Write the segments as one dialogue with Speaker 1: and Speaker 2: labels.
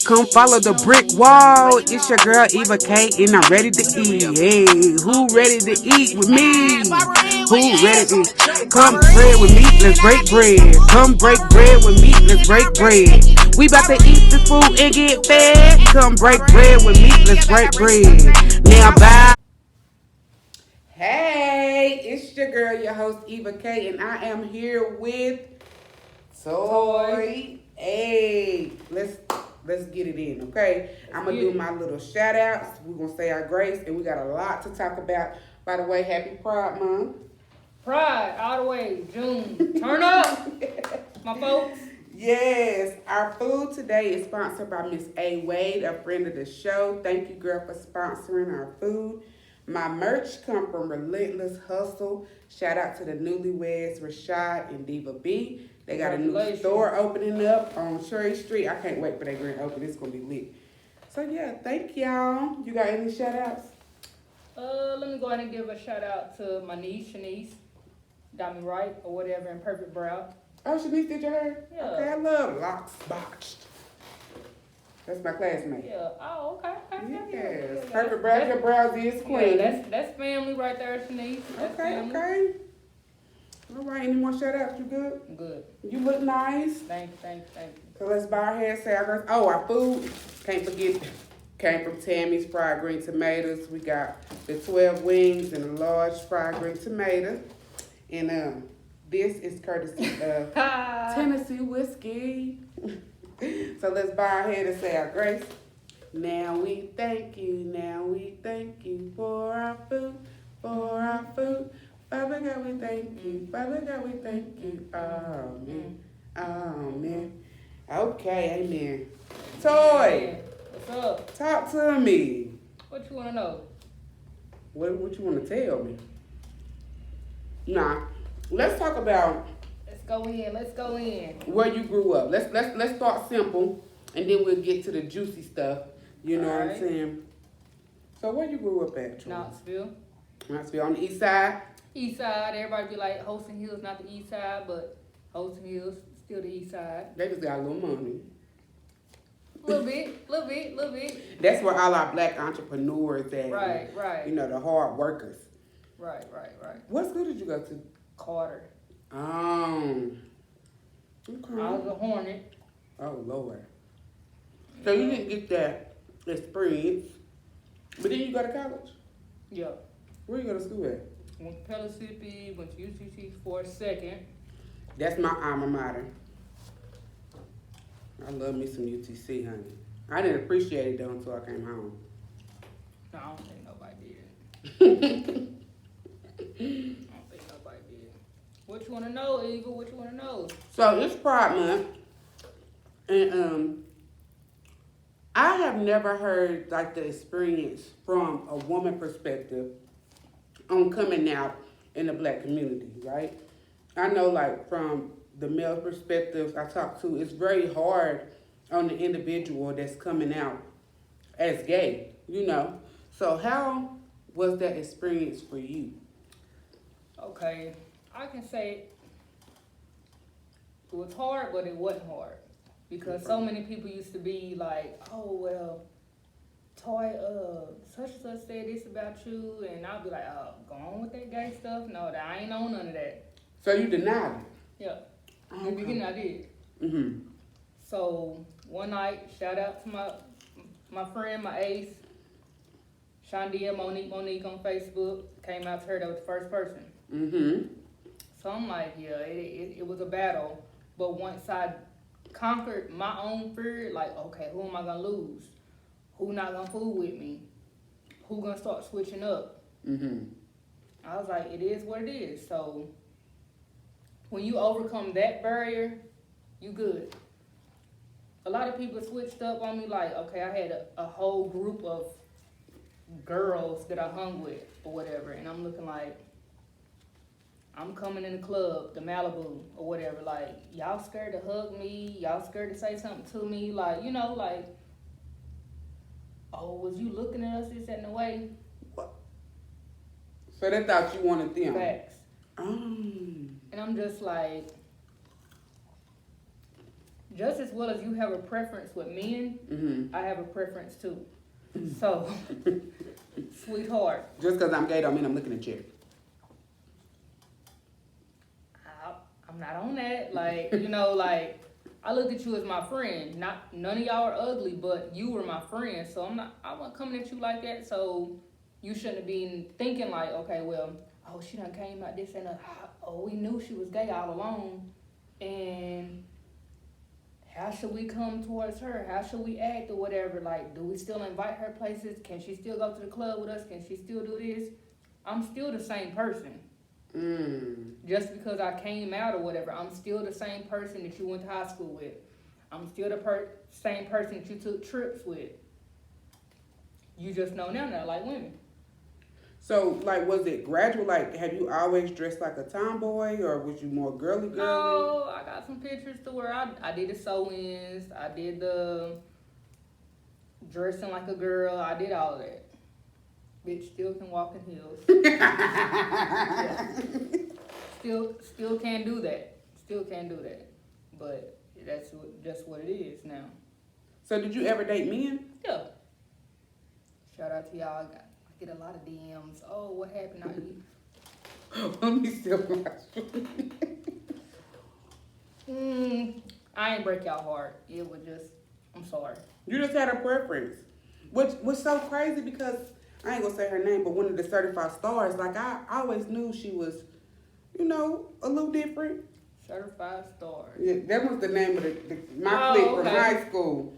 Speaker 1: Come follow the brick wall. It's your girl Eva K, and I'm ready to eat. Hey, who ready to eat with me? Who ready to come bread with me? Let's break bread. Come break bread with me. Let's break bread. We about to eat this food and get fed. Come break bread with me. Let's break bread. Now bye. Hey, it's your girl, your host Eva K, and I am here with Toy. Hey, let's get it in, okay? I'm gonna do my little shout outs. We're gonna say our grace, and we got a lot to talk about. By the way, happy Pride Month.
Speaker 2: Pride, all the way, June. Turn up, my folks.
Speaker 1: Yes, our food today is sponsored by Miss A. Wade, a friend of the show. Thank you, girl, for sponsoring our food. My merch come from Relentless Hustle. Shout out to the newlyweds, Rashad and Diva B. They got a new store opening up on Cherry Street. I can't wait for their grand opening. It's going to be lit. So, yeah, thank y'all. You got any shout outs?
Speaker 2: Let me go ahead and give a shout out to my niece, Shanice. Got me right, or whatever, in Perfect Brow.
Speaker 1: Oh, Shanice, did you hear?
Speaker 2: Yeah.
Speaker 1: Okay, I love Locks Botched. That's my classmate.
Speaker 2: Yeah. Oh, okay.
Speaker 1: Yes. Perfect Brows. Your brows is clean.
Speaker 2: Yeah, that's family right there, Shanice. That's family.
Speaker 1: Okay. All right. Any more shout outs? You good?
Speaker 2: Good.
Speaker 1: You look nice.
Speaker 2: Thank you.
Speaker 1: So let's bow our heads, say our grace. Oh, our food. Can't forget. Came from Tammys fried green tomatoes. We got the 12 wings and a large fried green tomato. And this is courtesy of Tennessee whiskey. So let's bow our head and say our grace. Now we thank you for our food, Father God, we thank you. Father God, we thank you. Amen. Okay, amen. Toy,
Speaker 2: what's up?
Speaker 1: talk to me.
Speaker 2: What you want to know?
Speaker 1: What you want to tell me? Nah, let's talk about.
Speaker 2: Let's go in.
Speaker 1: Where you grew up. Let's start simple, and then we'll get to the juicy stuff. You know what I'm saying? So where you grew up at?
Speaker 2: Knoxville.
Speaker 1: On the east side.
Speaker 2: East side. Everybody be like Holston Hills, not the east side, but Holston Hills still the east side.
Speaker 1: They just got a little money.
Speaker 2: Little bit.
Speaker 1: That's where all our black entrepreneurs at.
Speaker 2: Right.
Speaker 1: You know, the hard workers.
Speaker 2: Right.
Speaker 1: What school did you go to?
Speaker 2: Carter.
Speaker 1: Okay.
Speaker 2: I was a Hornet.
Speaker 1: Oh, Lord. So you didn't get that experience, but then you go to college?
Speaker 2: Yeah.
Speaker 1: Where you go to school at?
Speaker 2: Went to Pellissippi, went to UCC for a second.
Speaker 1: That's my alma mater. I love me some UTC, honey. I didn't appreciate it though until I came home.
Speaker 2: No, I don't think nobody did. What you want to know, Eva? What you want to know?
Speaker 1: So it's Pride Month, and I have never heard like the experience from a woman perspective on coming out in the black community, right? I know like from the male perspectives I talk to, it's very hard on the individual that's coming out as gay, you know. So how was that experience for you?
Speaker 2: Okay, I can say it was hard, but it wasn't hard. Because so many people used to be like, oh, well, Toy, such and such said this about you. And I'll be like, oh, go on with that gay stuff. No, I ain't on none of that.
Speaker 1: So you denied it?
Speaker 2: Yeah. In the beginning, I did.
Speaker 1: Mm-hmm.
Speaker 2: So one night, shout out to my friend, my ace, Shondia Monique on Facebook. Came out to her, that was the first person.
Speaker 1: Mm-hmm.
Speaker 2: So I'm like, yeah, it was a battle. But once I conquered my own fear, like, okay, who am I going to lose? Who not going to fool with me? Who going to start switching up?
Speaker 1: Mm-hmm.
Speaker 2: I was like, it is what it is. So when you overcome that barrier, you good. A lot of people switched up on me like, okay, I had a whole group of girls that I hung with or whatever, and I'm looking like, I'm coming in the club, the Malibu or whatever, like, y'all scared to hug me, y'all scared to say something to me, like, you know, like, oh, was you looking at us this that, and the way?
Speaker 1: What? So they thought you wanted them?
Speaker 2: Facts. And I'm just like, just as well as you have a preference with men,
Speaker 1: Mm-hmm.
Speaker 2: I have a preference too. So, sweetheart,
Speaker 1: Just because I'm gay don't mean I'm looking at you.
Speaker 2: I'm not on that. Like, you know, like, I looked at you as my friend. None of y'all are ugly, but you were my friend. So I wasn't coming at you like that. So you shouldn't have been thinking like, okay, well, oh, she done came out this and that. Oh, we knew she was gay all along. And how should we come towards her? How should we act or whatever? Like, do we still invite her places? Can she still go to the club with us? Can she still do this? I'm still the same person. Just because I came out or whatever, I'm still the same person that you went to high school with. I'm still the same person that you took trips with. You just know now that I like women.
Speaker 1: So, like, was it gradual? Like, have you always dressed like a tomboy, or was you more girly?
Speaker 2: No, I got some pictures to where I did the sew-ins, I did the dressing like a girl, I did all of that. Bitch still can walk in heels. Yeah. Still can't do that. Still can't do that. But that's just what it is now.
Speaker 1: So, did you ever date men?
Speaker 2: Yeah. Shout out to y'all. I get a lot of DMs. Oh, what happened?
Speaker 1: Let me still watch.
Speaker 2: I ain't break y'all heart. It was just, I'm sorry.
Speaker 1: You just had a preference. Which was so crazy because, I ain't gonna say her name, but one of the certified stars, like, I always knew she was, you know, a little different.
Speaker 2: Certified stars.
Speaker 1: Yeah, that was the name of my clique from high school.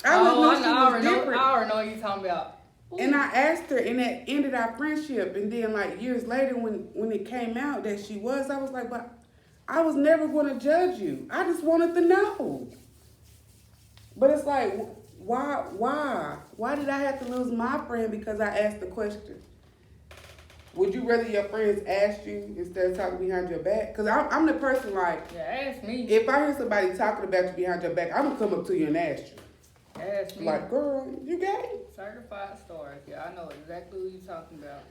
Speaker 1: I
Speaker 2: I
Speaker 1: always knew she was different.
Speaker 2: I already know what you're talking about. Ooh.
Speaker 1: And I asked her, and that ended our friendship. And then, like, years later, when it came out that she was, I was like, but I was never going to judge you. I just wanted to know. But it's like, why did I have to lose my friend because I asked the question? Would you rather your friends ask you instead of talking behind your back? Because I'm the person, like,
Speaker 2: yeah, ask me.
Speaker 1: if I hear somebody talking about you behind your back, I'm going to come up to you and ask you.
Speaker 2: Ask me.
Speaker 1: Like, girl, you gay?
Speaker 2: Certified stars. Yeah, I know exactly who you're talking about.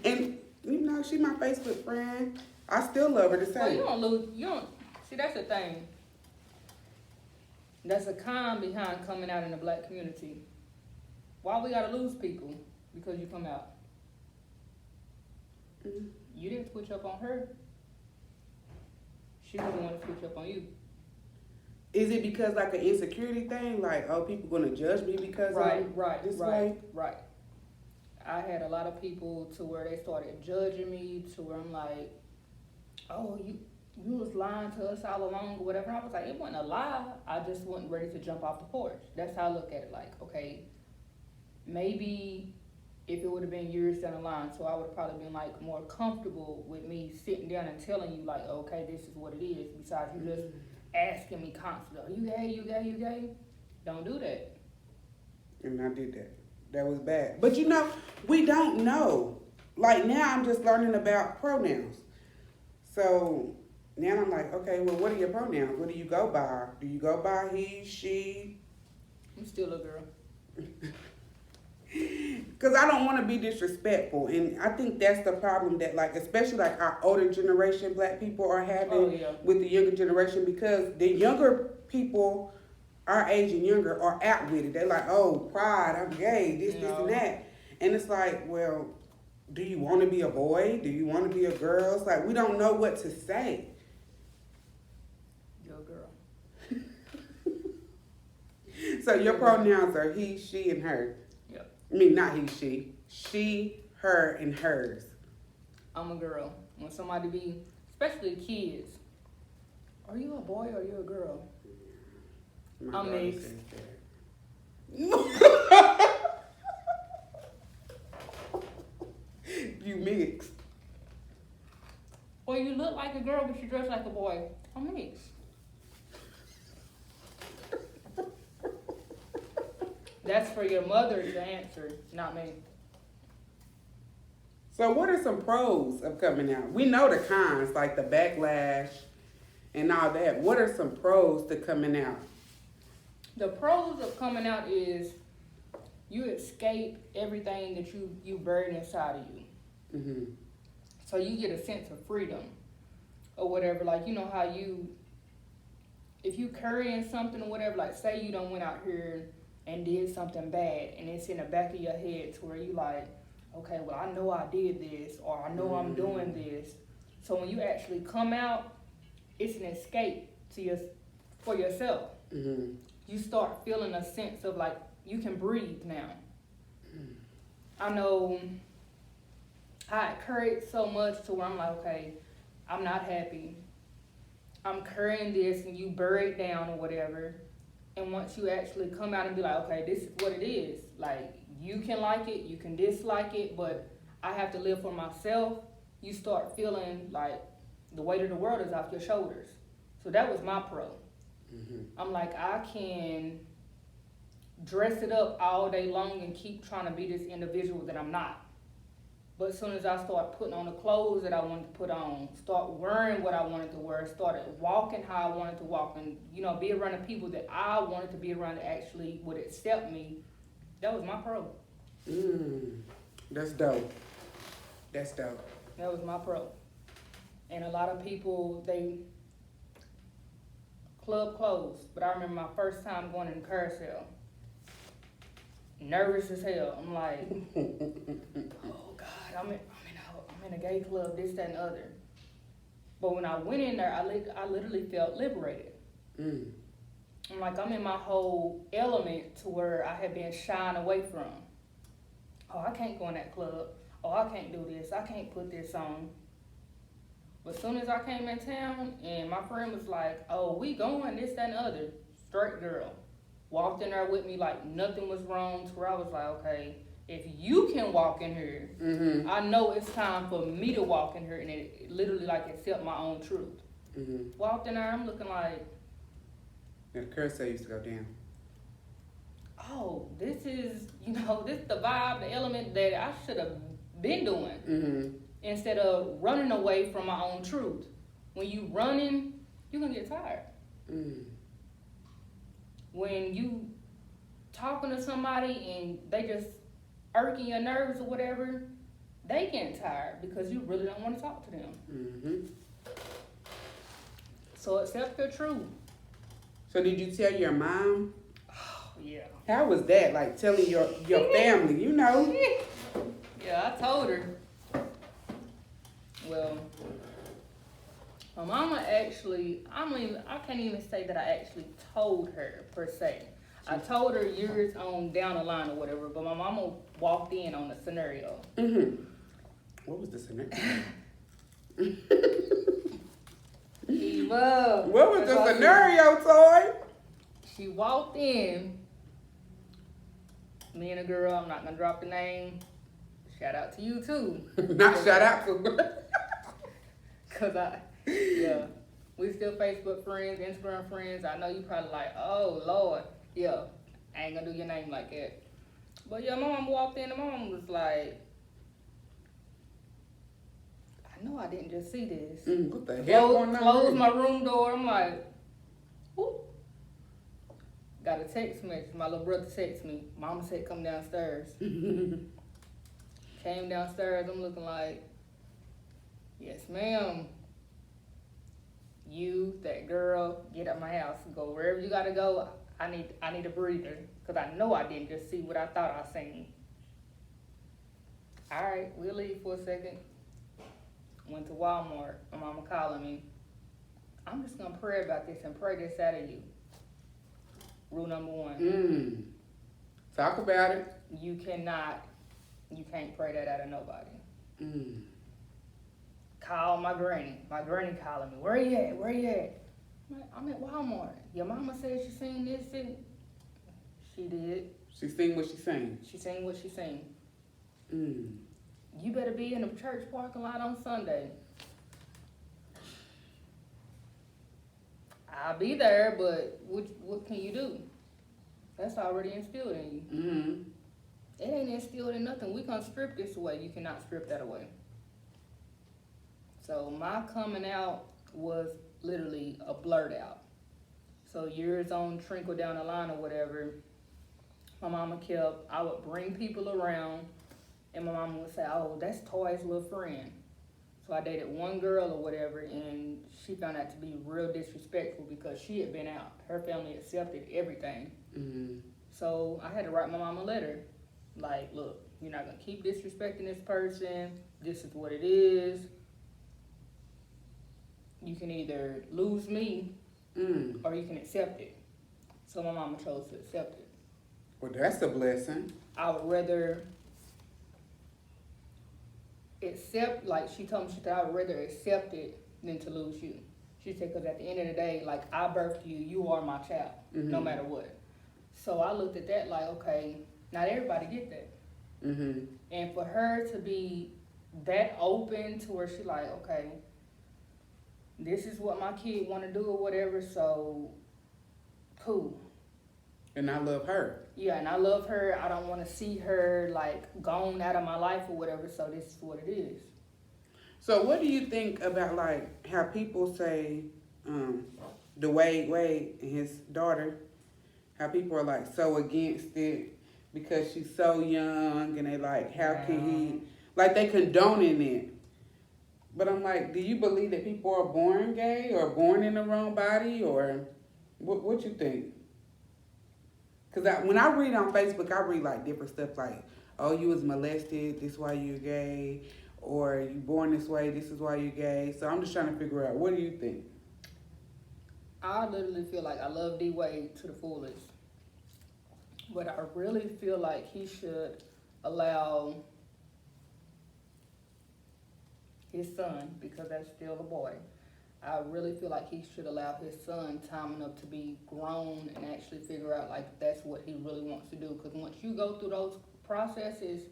Speaker 1: And, you know, she my Facebook friend. I still love her the same.
Speaker 2: Well, see, that's the thing. That's a con behind coming out in the black community. Why we gotta lose people because you come out?
Speaker 1: Mm-hmm.
Speaker 2: You didn't switch up on her. She was the one to switch up on you.
Speaker 1: Is it because, like, an insecurity thing? Like, oh, people gonna judge me because I'm this way?
Speaker 2: Right. I had a lot of people to where they started judging me to where I'm like, oh, you was lying to us all along or whatever. I was like, it wasn't a lie. I just wasn't ready to jump off the porch. That's how I look at it. Like, okay, maybe if it would have been years down the line, so I would have probably been like more comfortable with me sitting down and telling you like, okay, this is what it is. Besides you just asking me constantly, you gay, you gay, you gay? Don't do that.
Speaker 1: And I did that. That was bad. But, you know, we don't know. Like, now I'm just learning about pronouns. So now I'm like, okay, well, what are your pronouns? What do you go by? Do you go by he, she?
Speaker 2: I'm still a girl.
Speaker 1: Because I don't want to be disrespectful. And I think that's the problem that, like, especially, like, our older generation black people are having with the younger generation. Because the younger people, our age and younger, are out with it. They're like, oh, pride, I'm gay, this, and that. And it's like, well, do you want to be a boy? Do you want to be a girl? It's like, we don't know what to say.
Speaker 2: You're a girl.
Speaker 1: So your pronouns are he, she, and her.
Speaker 2: Yep.
Speaker 1: I mean, not he, she. She, her, and hers.
Speaker 2: I'm a girl. When somebody be, especially kids, are you a boy or are you a girl?
Speaker 1: My
Speaker 2: I'm mixed.
Speaker 1: You mixed.
Speaker 2: Well, you look like a girl, but you dress like a boy. I'm mixed. That's for your mother to answer, not me.
Speaker 1: So what are some pros of coming out? We know the cons, like the backlash and all that. What are some pros to coming out?
Speaker 2: The pros of coming out is you escape everything that you buried inside of you.
Speaker 1: Mm-hmm.
Speaker 2: So you get a sense of freedom or whatever. Like, you know how you if you carrying something or whatever, like say you done went out here and did something bad, and it's in the back of your head to where you like, okay, well I know I did this, or I know I'm doing this. So when you actually come out, it's an escape for yourself.
Speaker 1: Mm-hmm.
Speaker 2: You start feeling a sense of like you can breathe now. I know I carried so much to where I'm like, okay, I'm not happy. I'm carrying this, and you bury it down or whatever. And once you actually come out and be like, okay, this is what it is. Like, you can like it, you can dislike it, but I have to live for myself. You start feeling like the weight of the world is off your shoulders. So that was my pro.
Speaker 1: Mm-hmm.
Speaker 2: I'm like, I can dress it up all day long and keep trying to be this individual that I'm not. But as soon as I start putting on the clothes that I wanted to put on, start wearing what I wanted to wear, started walking how I wanted to walk, and be around the people that I wanted to be around that actually would accept me, that was my pro.
Speaker 1: That's dope. That's dope.
Speaker 2: That was my pro. And a lot of people, club closed, but I remember my first time going in the carousel. Nervous as hell. I'm like, oh God, I'm in a gay club, this, that, and other. But when I went in there, I literally felt liberated. I'm like, I'm in my whole element to where I had been shying away from. Oh, I can't go in that club. Oh, I can't do this. I can't put this on. But as soon as I came in town and my friend was like, oh, we going, this, that, and other. Straight girl. Walked in there with me like nothing was wrong, to where I was like, okay, if you can walk in here, I know it's time for me to walk in here and it literally like accept my own truth. Walked in there, I'm looking like,
Speaker 1: the carousel used to go down.
Speaker 2: oh, this is the vibe, the element that I should have been doing. Instead of running away from my own truth. When you running, you're gonna get tired. When you talking to somebody and they just irking your nerves or whatever, they getting tired because you really don't want to talk to them. So accept your truth.
Speaker 1: So did you tell your mom?
Speaker 2: Oh, yeah.
Speaker 1: How was that? Like telling your family,
Speaker 2: Yeah, I told her. Well, my mama actually, I can't even say that I actually told her per se. I told her years on down the line or whatever, but my mama walked in on the scenario.
Speaker 1: What was the scenario?
Speaker 2: Eva.
Speaker 1: What was the scenario, Toy?
Speaker 2: She walked in. Me and a girl, I'm not gonna drop the name. Shout out to you too.
Speaker 1: Not shout out to.
Speaker 2: Cause we still Facebook friends, Instagram friends. I know you probably like, oh Lord, yeah, I ain't gonna do your name like that. But yeah, my mom walked in and my mom was like, I know I didn't just see this.
Speaker 1: What the hell?
Speaker 2: Close my room door. I'm like, whoop. Got a text message. My little brother texted me. Mama said come downstairs. Came downstairs. I'm looking like, yes, ma'am. You, that girl, get out my house. Go wherever you gotta go. I need a breather. Cause I know I didn't just see what I thought I seen. Alright, we'll leave for a second. Went to Walmart. My mama calling me. I'm just gonna pray about this and pray this out of you. Rule number 1.
Speaker 1: Talk about it.
Speaker 2: You can't pray that out of nobody. Call my granny. My granny calling me. Where you at? Where you at? I'm at Walmart. Your mama said she seen this and she did.
Speaker 1: She seen what she seen.
Speaker 2: She seen what she seen. You better be in the church parking lot on Sunday. I'll be there, but what can you do? That's already instilled in you. It ain't instilled in nothing. We gonna strip this away. You cannot strip that away. So my coming out was literally a blurt out. So years on, trickle down the line or whatever, my mama I would bring people around and my mama would say, oh, that's Toy's little friend. So I dated one girl or whatever, and she found out to be real disrespectful because she had been out. Her family accepted everything.
Speaker 1: Mm-hmm.
Speaker 2: So I had to write my mom a letter. Like, look, you're not going to keep disrespecting this person. This is what it is. You can either lose me or you can accept it. So my mama chose to accept it.
Speaker 1: Well, that's a blessing.
Speaker 2: I would rather accept, like she told me, she said, I would rather accept it than to lose you. She said, because at the end of the day, like, I birthed you, you are my child, no matter what. So I looked at that like, okay, not everybody get that.
Speaker 1: Mm-hmm.
Speaker 2: And for her to be that open to where she like, okay, this is what my kid want to do or whatever, so cool.
Speaker 1: And I love her.
Speaker 2: Yeah, and I love her. I don't want to see her like gone out of my life or whatever, so this is what it is.
Speaker 1: So what do you think about like how people say the Wade and his daughter, how people are like so against it because she's so young and they like, how can he, like they condoning it. But I'm like, do you believe that people are born gay or born in the wrong body or what you think? Because when I read on Facebook, I read like different stuff like, oh, you was molested, this is why you're gay, or you born this way, this is why you're gay. So I'm just trying to figure out, what do you think?
Speaker 2: I literally feel like I love D-Wade to the fullest. But I really feel like he should allow his son, because that's still a boy, I really feel like he should allow his son time enough to be grown and actually figure out like that's what he really wants to do. Because once you go through those processes,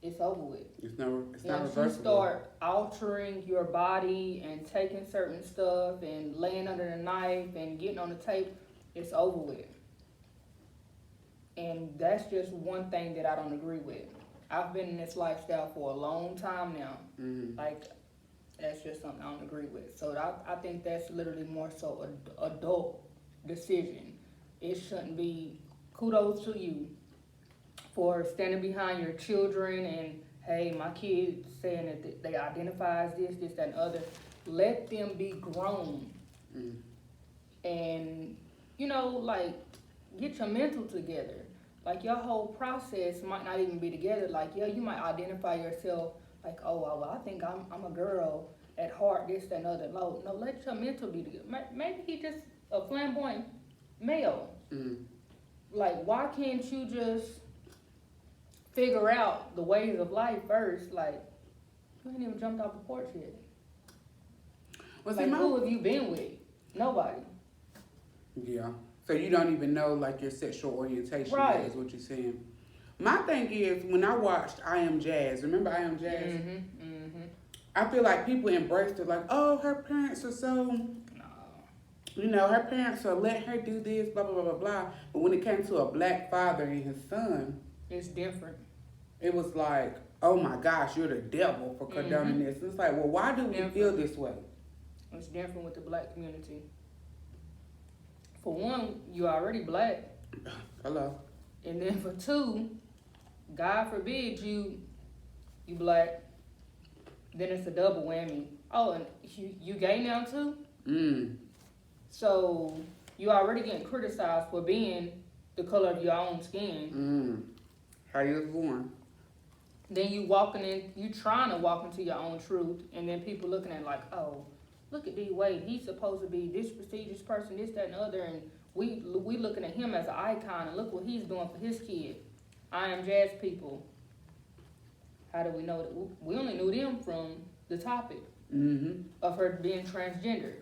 Speaker 2: it's over with.
Speaker 1: It's not
Speaker 2: Once
Speaker 1: reversible.
Speaker 2: you start altering your body and taking certain stuff and laying under the knife and getting on the tape, it's over with. And that's just one thing that I don't agree with. I've been in this lifestyle for a long time now.
Speaker 1: Mm-hmm.
Speaker 2: Like, that's just something I don't agree with. So I think that's literally more so an adult decision. It shouldn't be kudos to you for standing behind your children and, hey, my kid saying that they identify as this, that, and other. Let them be grown.
Speaker 1: Mm-hmm.
Speaker 2: And, you know, like, get your mental together. Like, your whole process might not even be together. Like, yeah, you might identify yourself like, oh, well, I think I'm a girl at heart, this, that, and other. No, let your mental be together. Maybe he just a flamboyant male.
Speaker 1: Mm-hmm.
Speaker 2: Like, why can't you just figure out the ways of life first? Like, you ain't even jumped off the porch yet.
Speaker 1: Well,
Speaker 2: Like, who have you been with? Nobody.
Speaker 1: Yeah. So you don't even know like your sexual orientation,
Speaker 2: Right.
Speaker 1: is what you're saying. My thing is, when I watched I Am Jazz, remember I Am Jazz?
Speaker 2: Mm-hmm, mm-hmm.
Speaker 1: I feel like people embraced it like, oh, her parents are so,
Speaker 2: No.
Speaker 1: you know, her parents will let her do this, blah, blah, blah, blah, blah. But when it came to a black father and his son,
Speaker 2: It's different.
Speaker 1: it was like, oh my gosh, you're the devil for condoning this. And it's like, well, why do we feel this way?
Speaker 2: It's different with the black community. For one, you're already black.
Speaker 1: Hello.
Speaker 2: And then for two, God forbid you black, then it's a double whammy. Oh, and you gay now too?
Speaker 1: Mm.
Speaker 2: So you already getting criticized for being the color of your own skin.
Speaker 1: Mm. How you was born.
Speaker 2: Then you trying to walk into your own truth, and then people looking at it like, oh, look at D-Wade, he's supposed to be this prestigious person, this, that, and the other, and we looking at him as an icon, and look what he's doing for his kid. I Am Jazz people. How do we know that? We only knew them from the topic of her being transgender.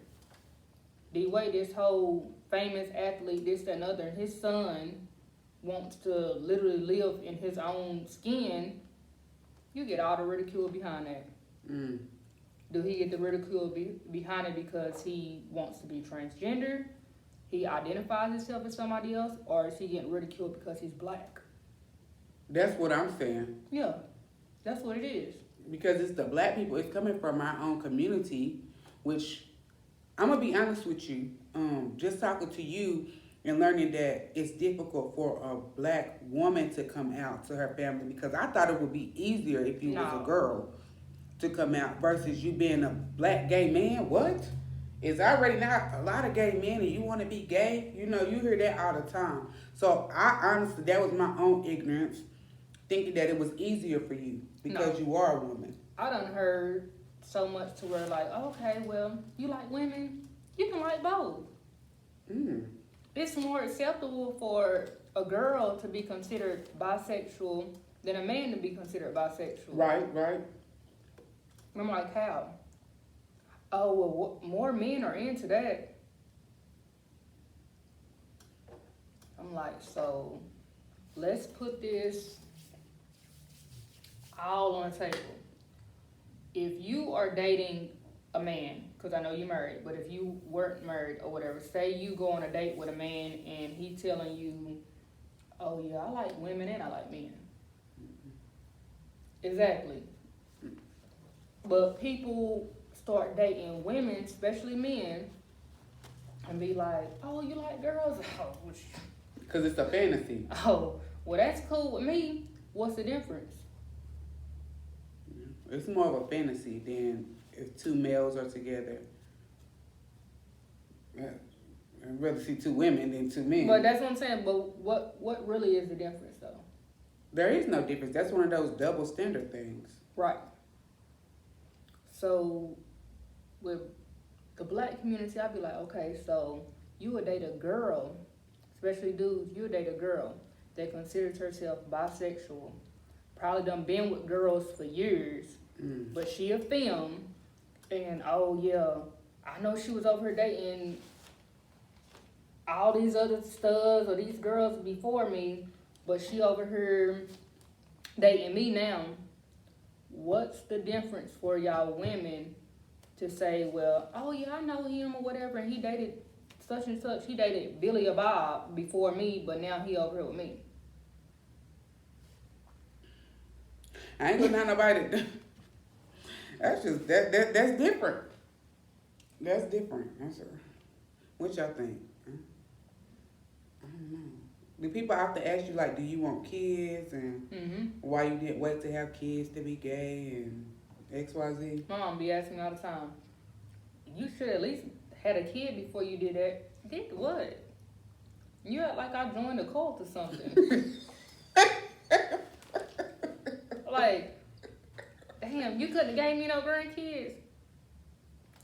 Speaker 2: D-Wade, this whole famous athlete, this, that, and other, and his son wants to literally live in his own skin. You get all the ridicule behind that.
Speaker 1: Mm.
Speaker 2: Do he get the ridicule behind it because he wants to be transgender? He identifies himself as somebody else? Or is he getting ridiculed because he's black?
Speaker 1: That's what I'm saying.
Speaker 2: Yeah, that's what it is.
Speaker 1: Because it's the black people. It's coming from our own community, which I'm going to be honest with you. Just talking to you and learning that it's difficult for a black woman to come out to her family, because I thought it would be easier if you was a girl to come out versus you being a black gay man. What? It's already not a lot of gay men and you want to be gay. You know, you hear that all the time. So I honestly, that was my own ignorance, thinking that it was easier for you because you are a woman.
Speaker 2: I done heard so much to where like, okay, well, you like women, you can like both. It's more acceptable for a girl to be considered bisexual than a man to be considered bisexual.
Speaker 1: Right.
Speaker 2: And I'm like, how? Oh, well, more men are into that. I'm like, so let's put this all on the table. If you are dating a man, because I know you're married, but if you weren't married or whatever, say you go on a date with a man and he telling you, oh yeah, I like women and I like men. Exactly. But people start dating women, especially men, and be like, oh, you like girls? Oh,
Speaker 1: because it's a fantasy.
Speaker 2: oh, well, that's cool with me. What's the difference?
Speaker 1: It's more of a fantasy than if two males are together. Yeah. I'd rather see two women than two men.
Speaker 2: But that's what I'm saying. But what really is the difference, though?
Speaker 1: There is no difference. That's one of those double standard things.
Speaker 2: Right. So with the black community, I'd be like, okay, so you would date a girl, especially dudes, you would date a girl that considers herself bisexual, probably done been with girls for years, but she a femme, and oh yeah, I know she was over here dating all these other studs or these girls before me, but she over here dating me now. What's the difference for y'all women to say, well, oh yeah, I know him or whatever, and he dated such and such, he dated Billy or Bob before me, but now he over here with me.
Speaker 1: I ain't gonna have nobody. That's just that's different. That's different. That's what y'all think? I don't know. Do people have to ask you like, do you want kids and why you didn't wait to have kids to be gay and XYZ?
Speaker 2: My mom be asking me all the time, you should at least had a kid before you did that. Did what? You act like I joined a cult or something. Like, damn, you couldn't have gave me no grandkids.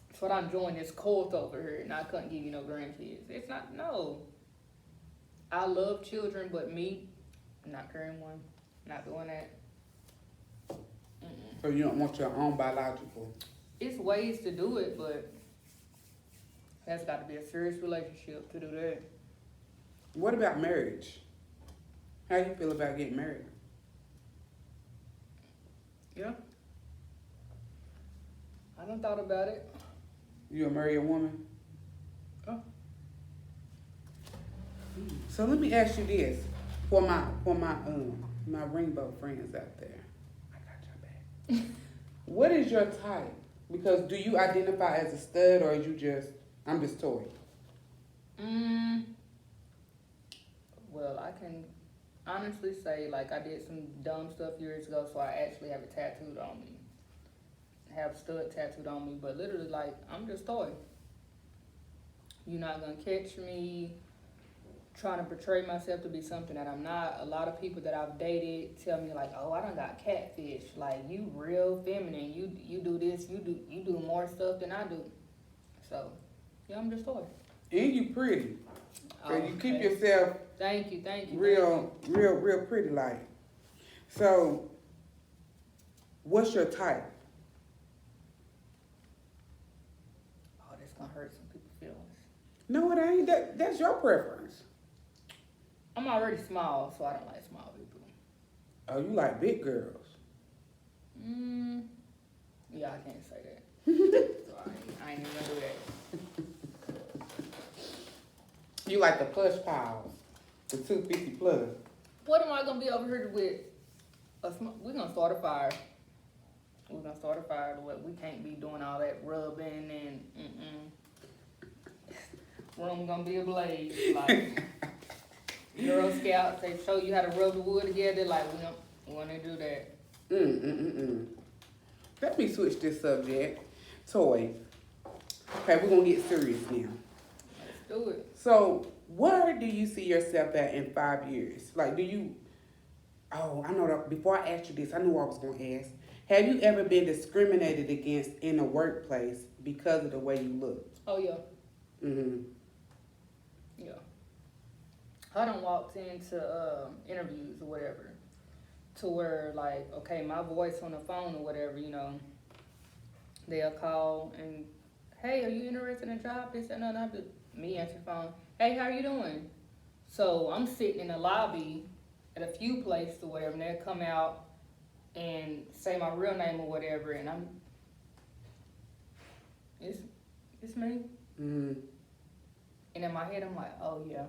Speaker 2: That's what I'm joining this cult over here, and I couldn't give you no grandkids. It's not, no. I love children, but me, not carrying one, not doing that.
Speaker 1: So you don't want your own biological?
Speaker 2: It's ways to do it, but that's got to be a serious relationship to do that.
Speaker 1: What about marriage? How you feel about getting married?
Speaker 2: Yeah. I done thought about it.
Speaker 1: You'll marry a woman?
Speaker 2: Oh.
Speaker 1: So let me ask you this, for my my rainbow friends out there. I got your back. What is your type? Because do you identify as a stud or are you just I'm just toy?
Speaker 2: Well, I can honestly say like I did some dumb stuff years ago, so I actually have it tattooed on me. Have stud tattooed on me, but literally like I'm just toy. You're not gonna catch me trying to portray myself to be something that I'm not. A lot of people that I've dated tell me like, oh, I done got catfish. Like you real feminine. You do this. You do more stuff than I do. So yeah, I'm just toy.
Speaker 1: And you pretty. So
Speaker 2: Oh,
Speaker 1: you keep
Speaker 2: okay.
Speaker 1: yourself
Speaker 2: Thank you.
Speaker 1: real pretty like. So what's your type?
Speaker 2: Oh, that's gonna hurt some people's feelings.
Speaker 1: No, it ain't. That's your preference.
Speaker 2: I'm already small, so I don't like small people.
Speaker 1: Oh, you like big girls.
Speaker 2: Yeah, I can't say that. So I ain't even gonna do that.
Speaker 1: You like the plush piles, the 250 plus.
Speaker 2: What am I gonna be over here with? We're gonna start a fire. We're gonna start a fire. We can't be doing all that rubbing and Room gonna be ablaze. Like Girl Scouts, they show you how to rub the wood together. Like we don't want to do that.
Speaker 1: Let me switch this subject. Toy. Okay, we're gonna get serious now.
Speaker 2: Let's do it.
Speaker 1: So, where do you see yourself at in 5 years? Like, do you? Oh, I know that. Before I asked you this, I knew what I was gonna ask. Have you ever been discriminated against in a workplace because of the way you look?
Speaker 2: Oh yeah,
Speaker 1: Mhm.
Speaker 2: yeah. I done walked into interviews or whatever, to where like, okay, my voice on the phone or whatever, you know, they'll call and, hey, are you interested in a job? This and that. I have to me answer the phone. Hey, how you doing? So I'm sitting in the lobby at a few places or whatever, and they'll come out and say my real name or whatever, and it's me.
Speaker 1: Mhm.
Speaker 2: And in my head, I'm like, oh yeah,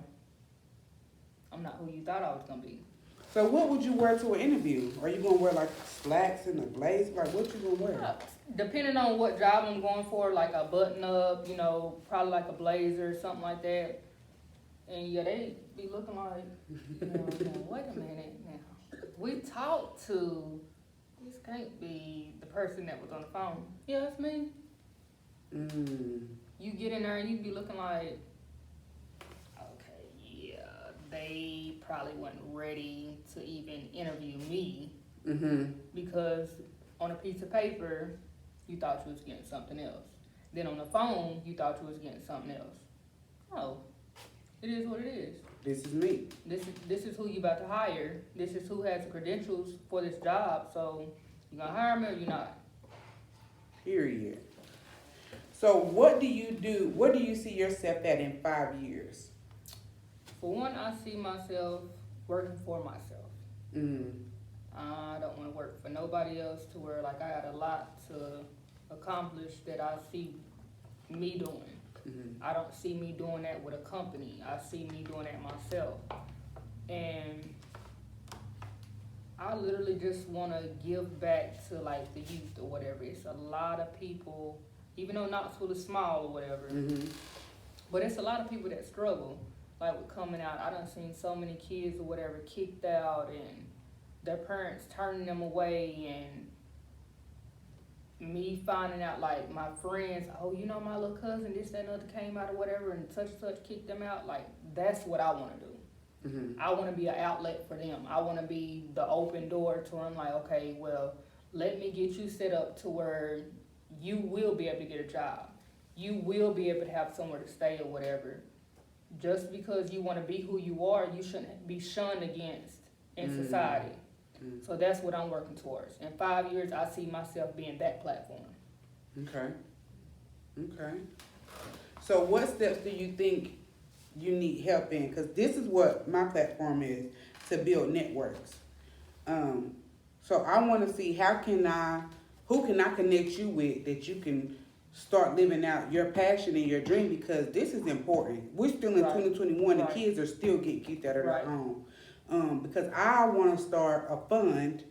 Speaker 2: I'm not who you thought I was gonna be.
Speaker 1: So, what would you wear to an interview? Are you gonna wear like slacks and a blazer? Like, what you gonna wear?
Speaker 2: Depending on what job I'm going for, like a button up, you know, probably like a blazer or something like that. And yeah, they be looking like, you know, wait a minute now. We talked to, this can't be the person that was on the phone. Yeah, it's me.
Speaker 1: Mm.
Speaker 2: You get in there and you be looking like, okay, yeah, they probably weren't ready to even interview me.
Speaker 1: Mhm.
Speaker 2: Because on a piece of paper, you thought you was getting something else. Then on the phone, you thought you was getting something else. Oh, it is what it is.
Speaker 1: This is me.
Speaker 2: This is who you about to hire. This is who has the credentials for this job. So you gonna hire me or you not?
Speaker 1: Period. So, what do you do? What do you see yourself at in 5 years?
Speaker 2: For one, I see myself working for myself.
Speaker 1: Mm.
Speaker 2: I don't want to work for nobody else to where like I got a lot to accomplish that I see me doing.
Speaker 1: Mm-hmm.
Speaker 2: I don't see me doing that with a company. I see me doing that myself. And I literally just want to give back to like the youth or whatever. It's a lot of people, even though Knoxville is small or whatever,
Speaker 1: Mm-hmm.
Speaker 2: but it's a lot of people that struggle like with coming out. I done seen so many kids or whatever kicked out and their parents turning them away, and me finding out like my friends, oh, you know, my little cousin, this, that, and other came out or whatever, and such kicked them out. Like, that's what I want to do.
Speaker 1: Mm-hmm.
Speaker 2: I want to be an outlet for them. I want to be the open door to them. Like, okay, well, let me get you set up to where you will be able to get a job. You will be able to have somewhere to stay or whatever. Just because you want to be who you are, you shouldn't be shunned against in society.
Speaker 1: Mm.
Speaker 2: So that's what I'm working towards. In 5 years, I see myself being that platform.
Speaker 1: Okay. Okay. So, what steps do you think you need help in? Because this is what my platform is, to build networks. So I want to see who can I connect you with that you can start living out your passion and your dream, because this is important. We're still in 2021 and kids are still getting kicked out of their home. Because I want to start a fund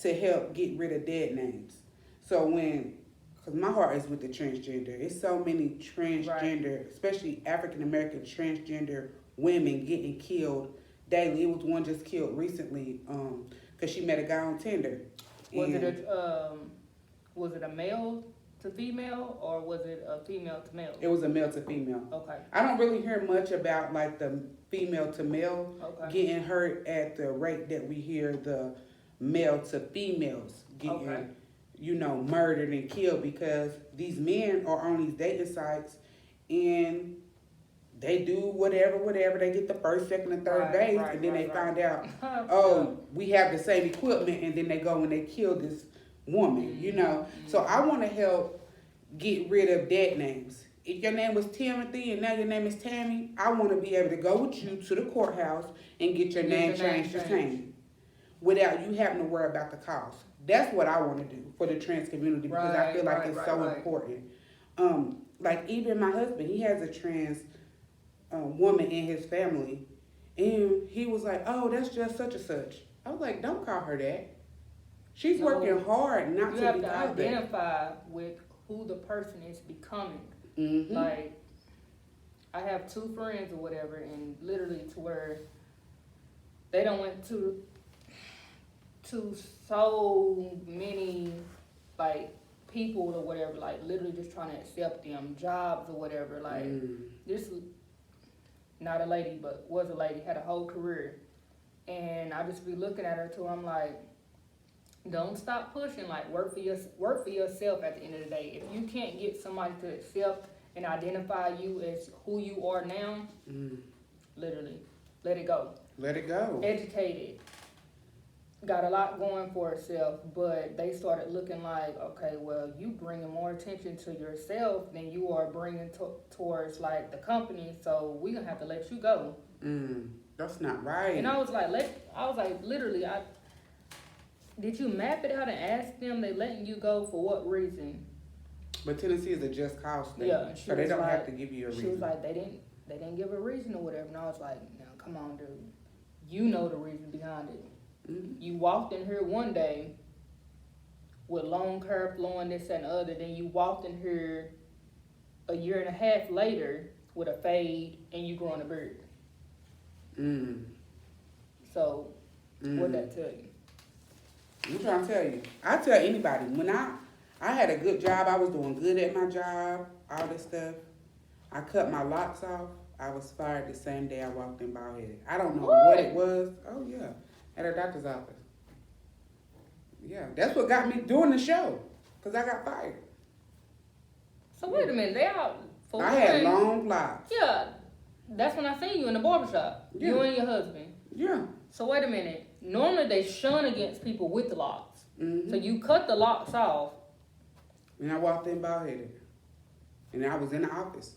Speaker 1: to help get rid of dead names. So because my heart is with the transgender. It's so many transgender, especially African American transgender women getting killed daily. It was one just killed recently because she met a guy on Tinder.
Speaker 2: Was it a male to female, or was it a female to male?
Speaker 1: It was a male to female.
Speaker 2: Okay.
Speaker 1: I don't really hear much about like the female to male getting hurt at the rate that we hear the male to females getting, murdered and killed, because these men are on these dating sites and they do whatever. They get the first, second, and third days, and then they find out, we have the same equipment, and then they go and they kill this woman, So I want to help get rid of dead names. If your name was Timothy and now your name is Tammy, I want to be able to go with you to the courthouse and get your name changed to Tammy without you having to worry about the cost. That's what I want to do for the trans community, because I feel like it's so important. Like even my husband, he has a trans woman in his family, and he was like, oh, that's just such and such. I was like, don't call her that. She's working hard not to be out there.
Speaker 2: You have to identify with who the person is becoming.
Speaker 1: Mm-hmm.
Speaker 2: Like, I have two friends or whatever, and literally to where they don't went to so many like people or whatever, like literally just trying to accept them, jobs or whatever. Like this was not a lady, but was a lady, had a whole career, and I just be looking at her too. I'm like, don't stop pushing. Like work for yourself. At the end of the day, if you can't get somebody to accept and identify you as who you are now, literally, let it go.
Speaker 1: Let it go.
Speaker 2: Educated, got a lot going for herself, but they started looking like, okay, well, you bringing more attention to yourself than you are bringing towards like the company, so we gonna have to let you go.
Speaker 1: That's not right.
Speaker 2: And I was like, literally, did you map it out and ask them they letting you go for what reason?
Speaker 1: But Tennessee is a just cause state,
Speaker 2: Yeah,
Speaker 1: so they don't have to give you a reason.
Speaker 2: She was like, they didn't give a reason or whatever, and I was like, no, come on, dude, you know the reason behind it. You walked in here one day with long hair flowing, this and the other. Then you walked in here a year and a half later with a fade and you growing a beard. So, what'd that tell you?
Speaker 1: I'm trying to tell you. I tell anybody, when I had a good job, I was doing good at my job, all this stuff. I cut my locks off. I was fired the same day I walked in bald headed. I don't know what it was. Oh, yeah. At a doctor's office. Yeah, that's what got me doing the show, because I got fired.
Speaker 2: So wait a minute,
Speaker 1: I had long locks.
Speaker 2: Yeah, that's when I seen you in the barbershop. Yeah. You and your husband.
Speaker 1: Yeah.
Speaker 2: So wait a minute, normally they shun against people with the locks. So you cut the locks off.
Speaker 1: And I walked in bald headed. And I was in the office.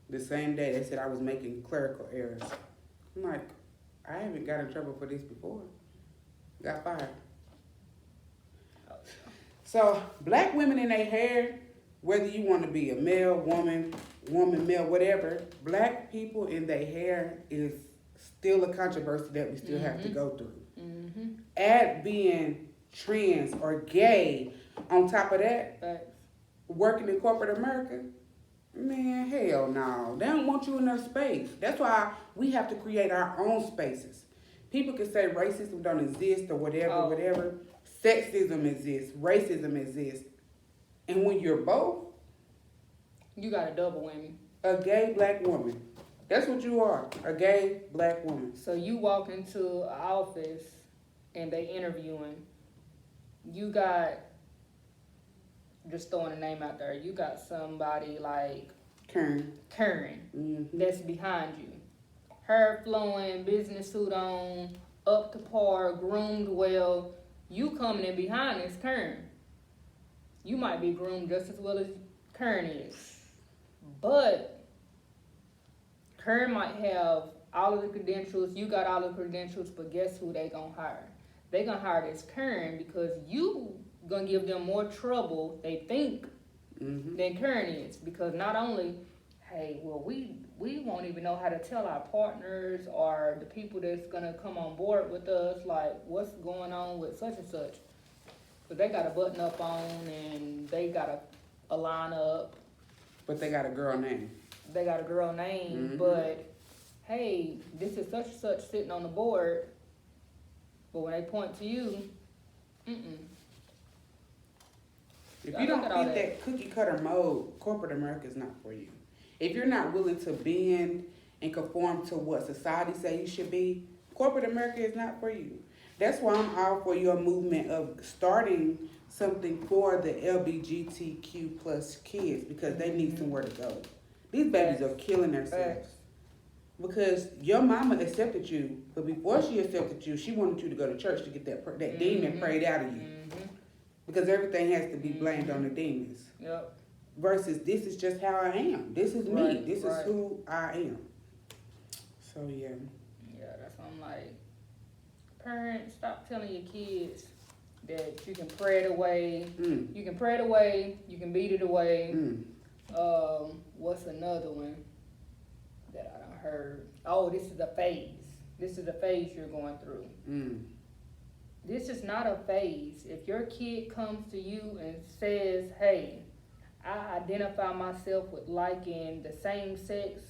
Speaker 1: The same day they said I was making clerical errors. I'm like, I haven't got in trouble for this before. Got fired. So, black women in their hair, whether you want to be a male, woman, male, whatever, black people in their hair is still a controversy that we still have to go through. Add being trans or gay on top of that, working in corporate America, man, hell no. They don't want you in their space. That's why we have to create our own spaces. People can say racism don't exist or whatever. Sexism exists. Racism exists. And when you're both,
Speaker 2: you got a double whammy.
Speaker 1: A gay black woman. That's what you are. A gay black woman.
Speaker 2: So you walk into an office and they interviewing. You got, just throwing a name out there, you got somebody like Karen, that's behind you. Hair flowing, business suit on, up to par, groomed well. You coming in behind this Karen. You might be groomed just as well as Karen is. But Karen might have all of the credentials, you got all the credentials, but guess who they gonna hire? They gonna hire this Karen because you gonna give them more trouble, they think, than Karen is. Because not only, hey, well, we won't even know how to tell our partners or the people that's gonna come on board with us, like, what's going on with such and such. But they got a button up on and they got a line up.
Speaker 1: But they got a girl name.
Speaker 2: They got a girl name, but hey, this is such and such sitting on the board. But when they point to you,
Speaker 1: If you don't fit that cookie cutter mold, corporate America is not for you. If you're not willing to bend and conform to what society say you should be, corporate America is not for you. That's why I'm all for your movement of starting something for the LGBTQ plus kids, because they need somewhere to go. These babies are killing themselves. Because your mama accepted you, but before she accepted you, she wanted you to go to church to get that demon prayed out of you. Because everything has to be blamed on the demons.
Speaker 2: Yep.
Speaker 1: Versus, this is just how I am. This is me. This is who I am. So, yeah.
Speaker 2: Yeah, that's why I'm like, parents, stop telling your kids that you can pray it away. You can pray it away. You can beat it away. What's another one that I done heard? Oh, this is a phase. This is a phase you're going through. This is not a phase. If your kid comes to you and says, hey, I identify myself with liking the same sex,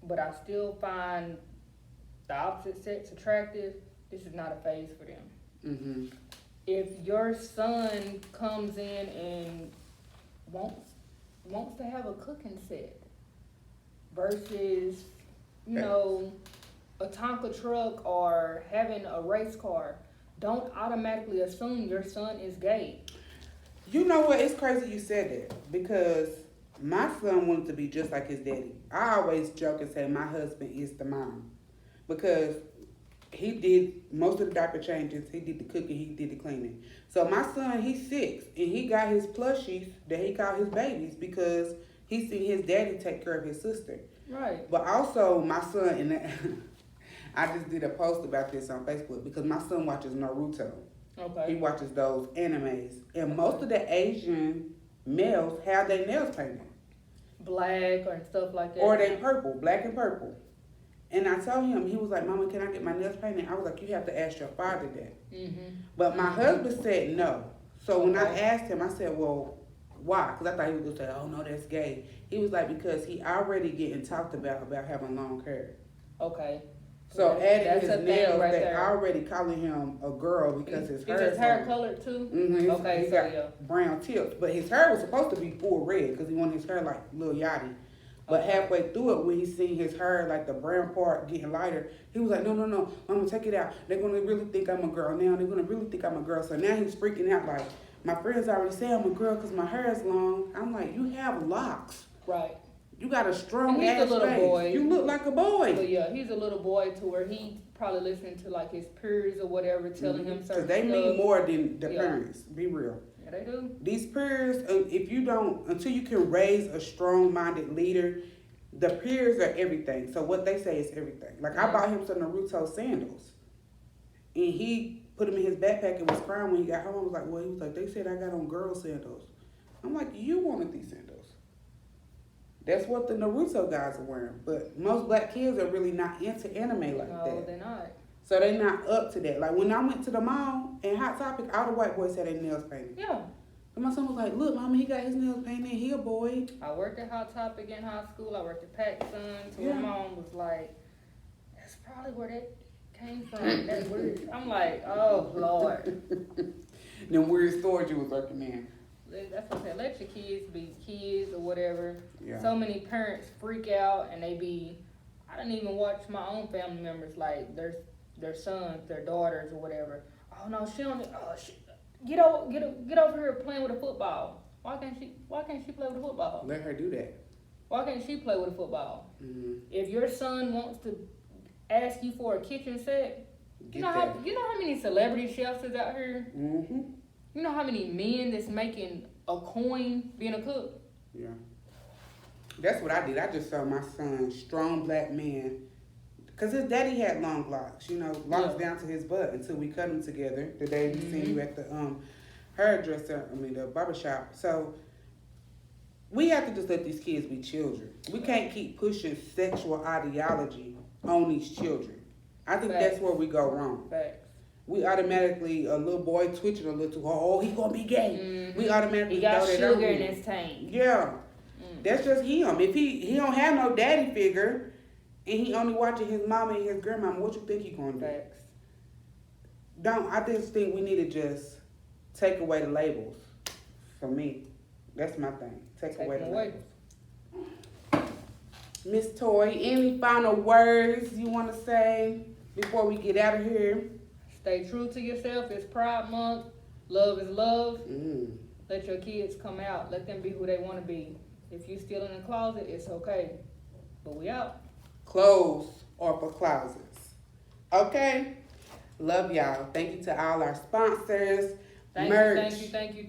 Speaker 2: but I still find the opposite sex attractive, this is not a phase for them. if your son comes in and wants to have a cooking set versus, you know, a Tonka truck or having a race car, don't automatically assume your son is gay.
Speaker 1: You know what? It's crazy you said that because my son wanted to be just like his daddy. I always joke and say my husband is the mom because he did most of the diaper changes, he did the cooking, he did the cleaning. So my son, he's 6 and he got his plushies that he called his babies because he seen his daddy take care of his sister.
Speaker 2: Right.
Speaker 1: But also my son, and I just did a post about this on Facebook because my son watches Naruto.
Speaker 2: Okay.
Speaker 1: He watches those animes. And most of the Asian males have their nails painted.
Speaker 2: Black or stuff like that.
Speaker 1: Or they purple, black and purple. And I told him, he was like, Mama, can I get my nails painted? I was like, you have to ask your father that.
Speaker 2: Mm-hmm.
Speaker 1: But my husband said no. So when I asked him, I said, well, why? Because I thought he was going to say, oh, no, that's gay. He was like, because he already getting talked about having long hair.
Speaker 2: Okay.
Speaker 1: So adding
Speaker 2: that's
Speaker 1: his nails,
Speaker 2: right
Speaker 1: they
Speaker 2: there.
Speaker 1: already calling him a girl because his hair
Speaker 2: is his hair
Speaker 1: long.
Speaker 2: colored too?
Speaker 1: Mm-hmm.
Speaker 2: Okay,
Speaker 1: he
Speaker 2: so
Speaker 1: got
Speaker 2: yeah.
Speaker 1: brown tips. But his hair was supposed to be full red because he wanted his hair like Lil Yachty. But halfway through it, when he seen his hair, like the brown part getting lighter, he was like, no, Mama, take it out. They're going to really think I'm a girl now. They're going to really think I'm a girl. So now he's freaking out like, my friends already say I'm a girl because my hair is long. I'm like, you have locks.
Speaker 2: Right.
Speaker 1: You got a strong
Speaker 2: he's
Speaker 1: ass
Speaker 2: a little
Speaker 1: face.
Speaker 2: boy.
Speaker 1: You look like a boy.
Speaker 2: But yeah, he's a little boy to where he probably listening to like his peers or whatever telling him certain
Speaker 1: Because they mean
Speaker 2: stuff.
Speaker 1: more than the parents. Be real.
Speaker 2: Yeah, they do.
Speaker 1: These peers, if you don't, until you can raise a strong-minded leader, the peers are everything. So what they say is everything. Like I bought him some Naruto sandals, and he put them in his backpack and was crying when he got home. I was like, well, he was like, they said I got on girl sandals. I'm like, you wanted these sandals. That's what the Naruto guys are wearing. But most black kids are really not into anime like that.
Speaker 2: No, they're not.
Speaker 1: So they're not up to that. Like when I went to the mall and Hot Topic, all the white boys had their nails painted.
Speaker 2: Yeah.
Speaker 1: And my son was like, look, Mama, he got his nails painted. He a boy.
Speaker 2: I worked at Hot Topic in high school. I worked at PacSun. So
Speaker 1: Yeah.
Speaker 2: my mom was like, that's probably where that came from. That's weird. I'm like, oh, Lord.
Speaker 1: Them weird stores you was working in.
Speaker 2: That's what I said. Let your kids be kids or whatever.
Speaker 1: Yeah.
Speaker 2: So many parents freak out and they be, I didn't even watch my own family members, like their sons, their daughters or whatever. Oh no, she don't, get over here playing with a football. Why can't she play with a football?
Speaker 1: Let her do that.
Speaker 2: Why can't she play with a football?
Speaker 1: Mm-hmm.
Speaker 2: If your son wants to ask you for a kitchen set, you know how many celebrity chefs is out here?
Speaker 1: Mm-hmm.
Speaker 2: You know how many men that's making a coin being a cook?
Speaker 1: Yeah. That's what I did. I just saw my son, strong black man, because his daddy had long locks, locks down to his butt until we cut them together the day we seen you at the the barbershop. So we have to just let these kids be children. We can't keep pushing sexual ideology on these children. I think that's where we go wrong.
Speaker 2: Facts.
Speaker 1: We automatically, a little boy twitching a little too hard, oh, he gonna be gay.
Speaker 2: Mm-hmm.
Speaker 1: We automatically
Speaker 2: he got
Speaker 1: throw that
Speaker 2: sugar
Speaker 1: on
Speaker 2: in
Speaker 1: him.
Speaker 2: his tank.
Speaker 1: Yeah. That's just him. If he don't have no daddy figure and he only watching his mama and his grandmama, what you think he gonna do?
Speaker 2: Facts.
Speaker 1: I just think we need to just take away the labels. For me, that's my thing. Take away the labels. Miss Toy, any final words you want to say before we get out of here?
Speaker 2: Stay true to yourself. It's Pride Month. Love is love.
Speaker 1: Mm.
Speaker 2: Let your kids come out. Let them be who they want to be. If you still in the closet, it's okay. But we out.
Speaker 1: Clothes are for closets. Okay? Love y'all. Thank you to all our sponsors.
Speaker 2: Thank
Speaker 1: merch.
Speaker 2: you.
Speaker 1: Thank you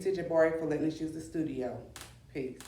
Speaker 1: to Jabari for letting us use the studio. Peace.